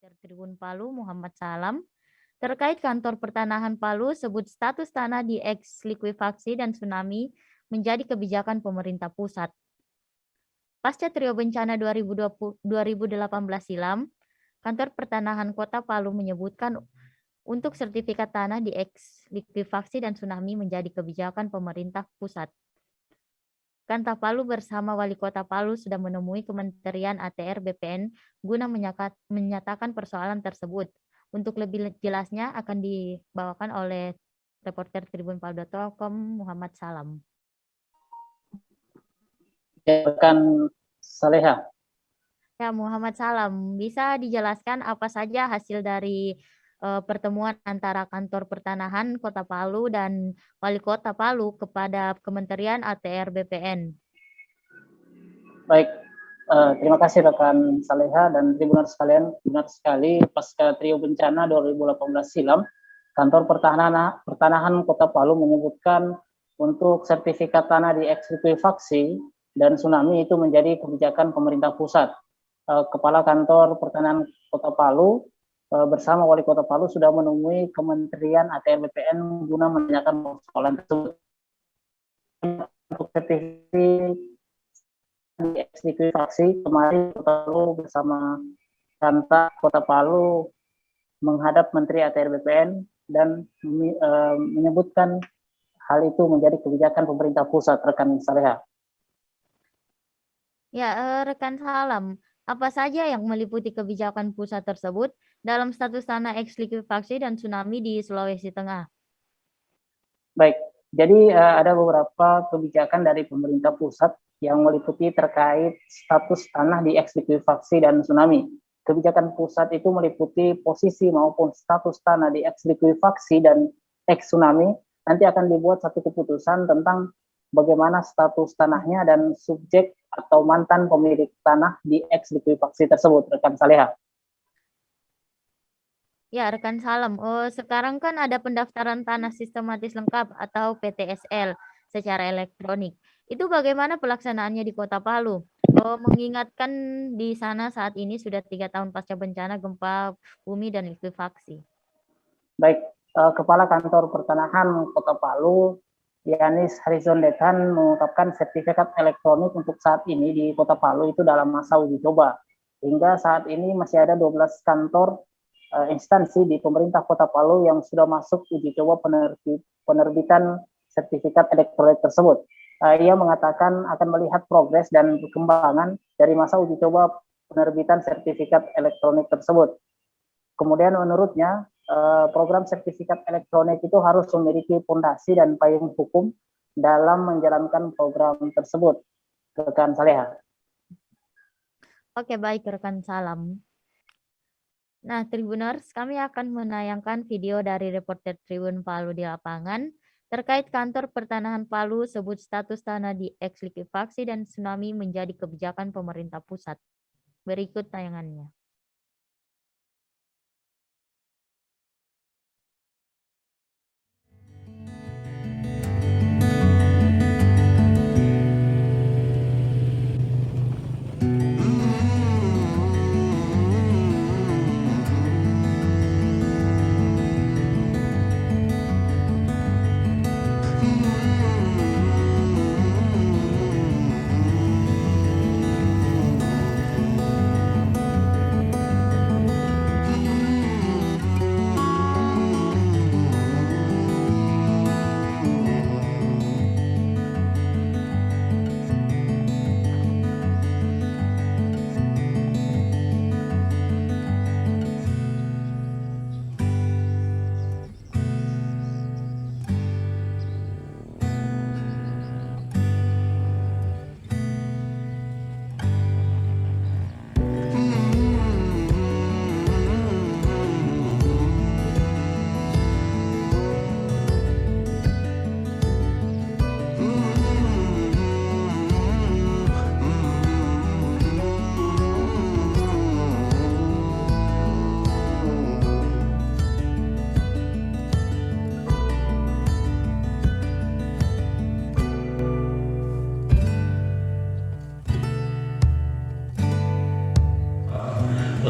reporter Tribun Palu Muhammad Salam terkait kantor pertanahan Palu sebut status tanah di eks likuifaksi dan tsunami menjadi kebijakan pemerintah pusat. Pasca trio bencana 2018 silam, kantor pertanahan Kota Palu menyebutkan untuk sertifikat tanah di eks likuifaksi dan tsunami menjadi kebijakan pemerintah pusat. Kanta Palu bersama Wali Kota Palu sudah menemui Kementerian ATR BPN guna menyatakan persoalan tersebut. Untuk lebih jelasnya akan dibawakan oleh reporter tribunpalu.com Muhammad Salam. Rekan Saleha. Ya, Muhammad Salam, bisa dijelaskan apa saja hasil dari pertemuan antara kantor pertanahan Kota Palu dan Wali Kota Palu kepada Kementerian ATR BPN? Baik, terima kasih rekan Saleha dan tribuner sekalian. Benar sekali, pasca trio bencana 2018 silam, kantor pertanahan Kota Palu menyebutkan untuk sertifikat tanah di eks likuifaksi dan tsunami itu menjadi kebijakan pemerintah pusat. Kepala Kantor Pertanahan Kota Palu bersama Wali Kota Palu sudah menemui Kementerian ATR BPN guna menanyakan persoalan tersebut. Untuk sertifikat di eks likuifaksi, kemarin Kota Palu bersama Kanta Kota Palu menghadap Menteri ATR BPN dan menyebutkan hal itu menjadi kebijakan pemerintah pusat, rekan Saleha. Ya, rekan Salam, apa saja yang meliputi kebijakan pusat tersebut dalam status tanah eks likuifaksi dan tsunami di Sulawesi Tengah? Baik, jadi ada beberapa kebijakan dari pemerintah pusat yang meliputi terkait status tanah di eks likuifaksi dan tsunami. Kebijakan pusat itu meliputi posisi maupun status tanah di eks likuifaksi dan eks tsunami. Nanti akan dibuat satu keputusan tentang bagaimana status tanahnya dan subjek atau mantan pemilik tanah di eks likuifaksi tersebut, rekan Saleha. Ya, rekan Salam. Sekarang kan ada pendaftaran tanah sistematis lengkap atau PTSL secara elektronik. Itu bagaimana pelaksanaannya di Kota Palu? Mengingatkan di sana saat ini sudah 3 tahun pasca bencana gempa bumi dan likuifaksi. Baik, Kepala Kantor Pertanahan Kota Palu, Yanis Harizondetan mengungkapkan sertifikat elektronik untuk saat ini di Kota Palu itu dalam masa uji coba. Hingga saat ini masih ada 12 kantor instansi di pemerintah Kota Palu yang sudah masuk uji coba penerbitan sertifikat elektronik tersebut. Ia mengatakan akan melihat progres dan perkembangan dari masa uji coba penerbitan sertifikat elektronik tersebut. Kemudian menurutnya program sertifikat elektronik itu harus memiliki fondasi dan payung hukum dalam menjalankan program tersebut. Rekan Saleha. Oke, baik rekan Salam. Nah, Tribuners, kami akan menayangkan video dari reporter Tribun Palu di lapangan terkait kantor pertanahan Palu sebut status tanah di eks likuifaksi dan tsunami menjadi kebijakan pemerintah pusat. Berikut tayangannya.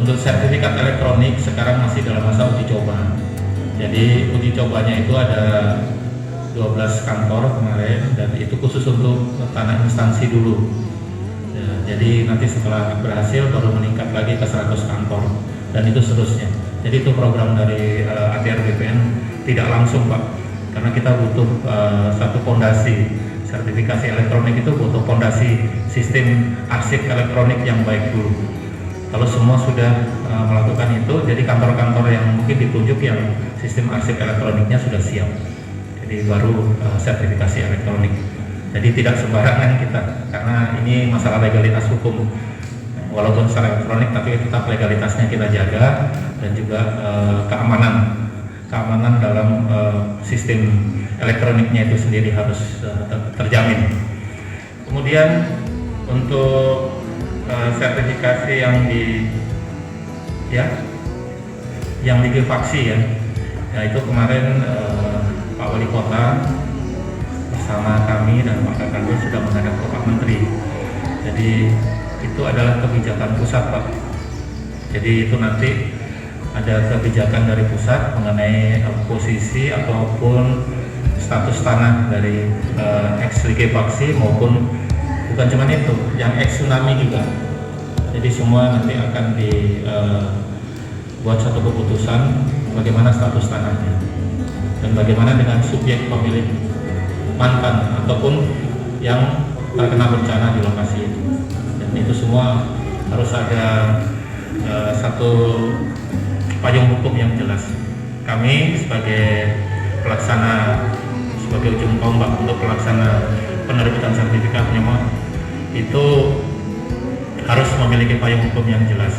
Untuk sertifikat elektronik sekarang masih dalam masa uji coba. Jadi uji cobanya itu ada 12 kantor kemarin, dan itu khusus untuk tanah instansi dulu. Ya, jadi nanti setelah berhasil baru meningkat lagi ke 100 kantor, dan itu seterusnya. Jadi itu program dari ATR BPN tidak langsung, Pak, karena kita butuh satu fondasi. Sertifikasi elektronik itu butuh fondasi sistem arsip elektronik yang baik dulu. Kalau semua sudah melakukan itu, jadi kantor-kantor yang mungkin ditunjuk yang sistem arsip elektroniknya sudah siap, jadi baru sertifikasi elektronik. Jadi tidak sembarangan kita, karena ini masalah legalitas hukum. Walaupun secara elektronik, tapi tetap legalitasnya kita jaga, dan juga keamanan dalam sistem elektroniknya itu sendiri harus terjamin. Kemudian untuk sertifikasi yang likuifaksi ya itu kemarin Pak Wali Kota bersama kami dan Pak Kakanda sudah menghadap ke Pak Menteri. Jadi itu adalah kebijakan pusat, Pak. Jadi itu nanti ada kebijakan dari pusat mengenai posisi ataupun status tanah dari ex-likuifaksi maupun bukan cuma itu, yang ex-tsunami juga. Jadi semua nanti akan dibuat satu keputusan bagaimana status tanahnya dan bagaimana dengan subjek pemilik mantan ataupun yang terkena bencana di lokasi itu. Dan itu semua harus ada satu payung hukum yang jelas. Kami sebagai pelaksana, sebagai ujung tombak untuk pelaksana penerbitan sertifikat memang itu harus memiliki payung hukum yang jelas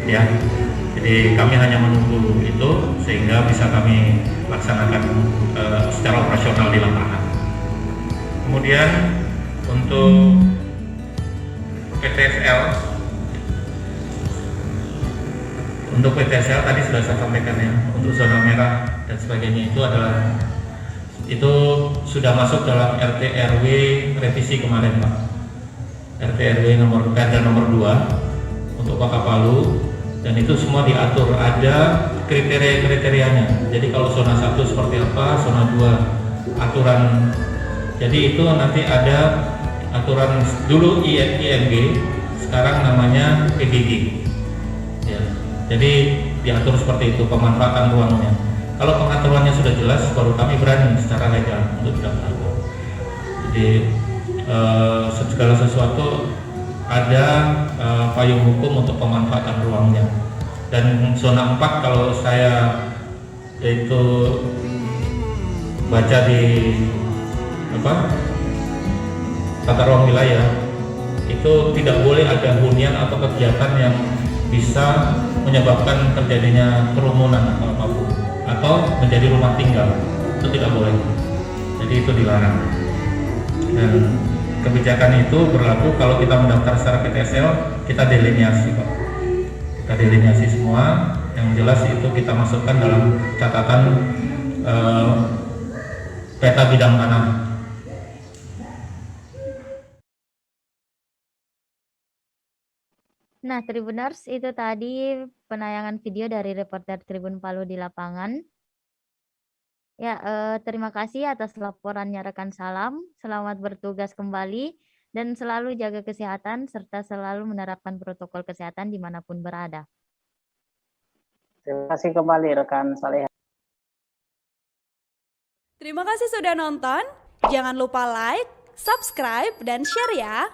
ya. Jadi kami hanya menunggu itu sehingga bisa kami laksanakan secara operasional di lapangan. Kemudian untuk PTSL tadi sudah saya sampaikan ya, untuk zona merah dan sebagainya itu sudah masuk dalam RT RW revisi kemarin, Pak. RT RW Perda nomor 2 untuk Kota Palu, dan itu semua diatur, ada kriteria-kriterianya. Jadi kalau zona 1 seperti apa, zona 2 aturan. Jadi itu nanti ada aturan dulu IMG, sekarang namanya PGG. Ya. Jadi diatur seperti itu pemanfaatan ruangnya. Kalau pengaturannya sudah jelas, baru kami berani secara legal untuk daftarkan. Jadi segala sesuatu ada payung hukum untuk pemanfaatan ruangnya. Dan zona 4 kalau saya itu baca di tata ruang wilayah, itu tidak boleh ada hunian atau kegiatan yang bisa menyebabkan terjadinya kerumunan atau apapun, atau menjadi rumah tinggal, itu tidak boleh. Jadi itu dilarang. Dan kebijakan itu berlaku kalau kita mendaftar secara PTSL, kita delineasi, Pak. Kita delineasi semua, yang jelas itu kita masukkan dalam catatan peta bidang tanah. Nah, Tribuners, itu tadi penayangan video dari reporter Tribun Palu di lapangan. Ya, terima kasih atas laporannya rekan Salam. Selamat bertugas kembali dan selalu jaga kesehatan serta selalu menerapkan protokol kesehatan dimanapun berada. Terima kasih kembali rekan Saleha. Terima kasih sudah nonton. Jangan lupa like, subscribe, dan share ya.